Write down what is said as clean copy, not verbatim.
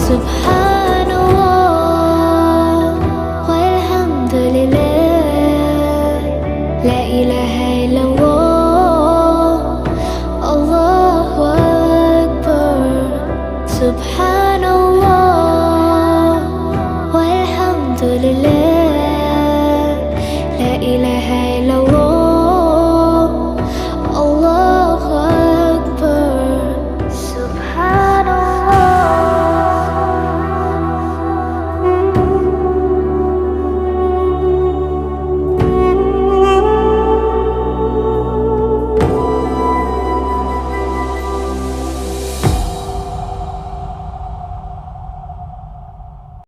سبحان الله والحمد لله لا إله إلا الله الله أكبر سبحان